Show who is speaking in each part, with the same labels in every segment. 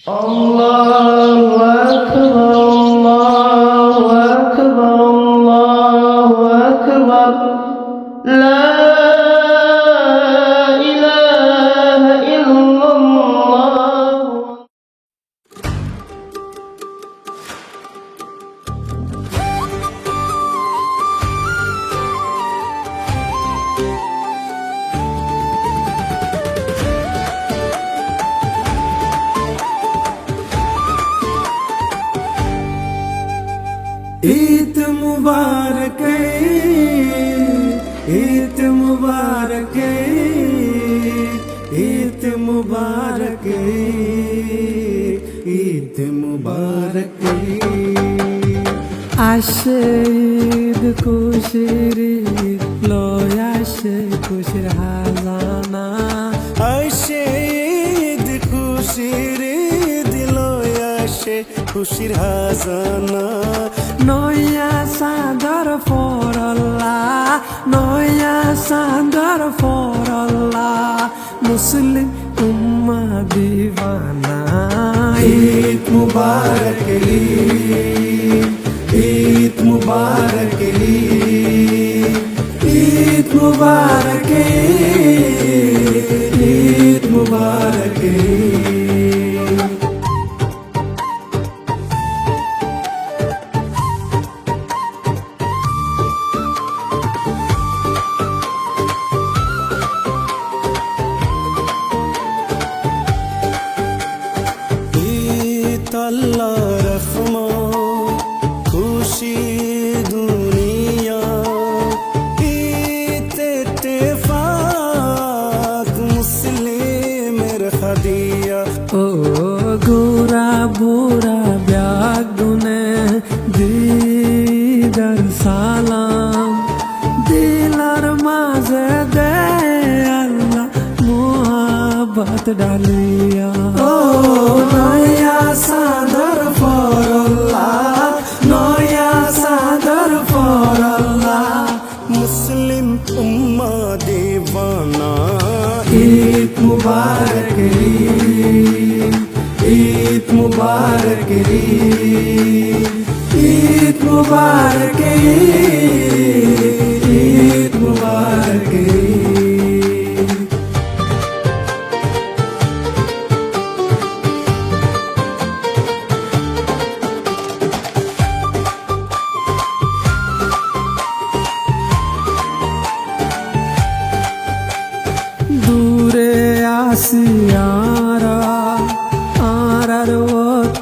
Speaker 1: Allahu Akbar, Allahu Akbar, Allahu Akbar. La ilaha illallah.
Speaker 2: Eid मुबारक ईद मुबारक ईद मुबारक ईद मुबारक আসে ঈদ খুশির ঈদ লয় আসে খুশির হাজানা আসে ঈদ খুশির ঈদ লয় আসে খুশির হাজানা নয়া সাদর ফরল্লাহ নয়া সাদর ফরল্লাহ মুসলিম উম্মা দিওয়ানা ঈদ মুবারক ঈদ মুবারক ঈদ মুবারক ঈদ মুবারক আল্লাহ রহমান খুশি দুনিয়া ইত্তেফাক মুসলিমের হাদিয়া ও গোরা বুরা ব্যাগুনে দিদার সালাম দিলার মাঝে দে আল্লাহ মোহাব্বত ডালিয়া ও নয়া সাদর ফরল্লাহ নয়া সাদর ফরল্লাহ মুসলিম উম্মা দিওয়ানা ঈদ মুবারক ঈদ মুবারক ঈদ মুবারক ঈদ মুবারক দূরে আসিয়ারা আর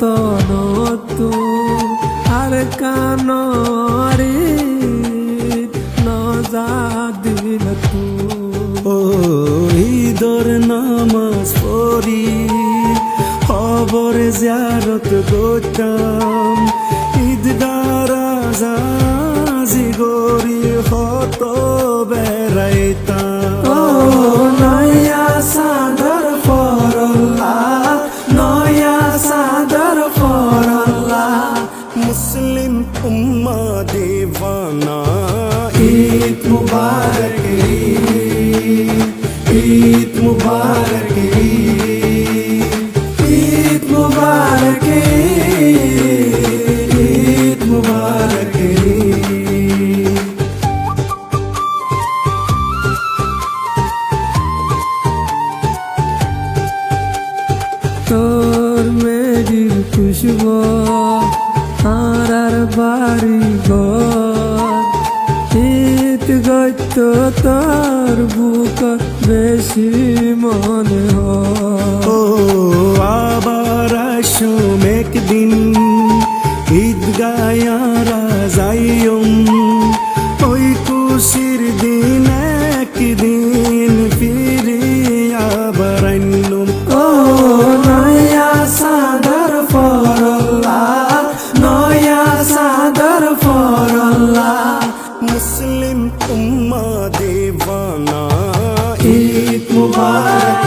Speaker 2: তো নতু আর কানরি নজাদিল তু ও ঈদর নামাজ পড়ি খবর জিয়ারত করতাম ঈদগারা জাজি গরি হত বেড়াইতাম ও নয়া সাদর ফরল্লাহ নয়া সাদর ফরল্লাহ মুসলিম উম্মা দিওয়ানা ঈদ মুবারক ঈদ মুবারক ঈদ মুবারক ঈদ মুবারক তোর মেরির খুশবু আর বাড়ি ঘর ঈদ গত তোর বুক বেশি মনে হয় ও আবার আসুম একদিন ঈদ গায়ারা যাইম ওই খুশির দিন একদিন ফিরিয়া বারাইনুম ও নয়া সাদর ফরল্লাহ নয়া সাদর ফরল্লাহ মুসলিম উম্মা দিওয়ানা ঈদ মুবারক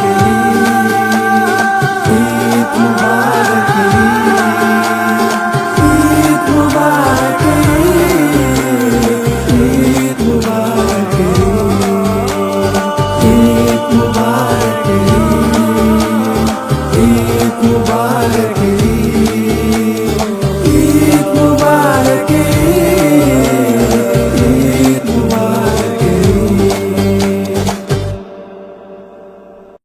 Speaker 2: ঈদ মুবারক ঈদ মুবারক ঈদ মুবারক মুবারক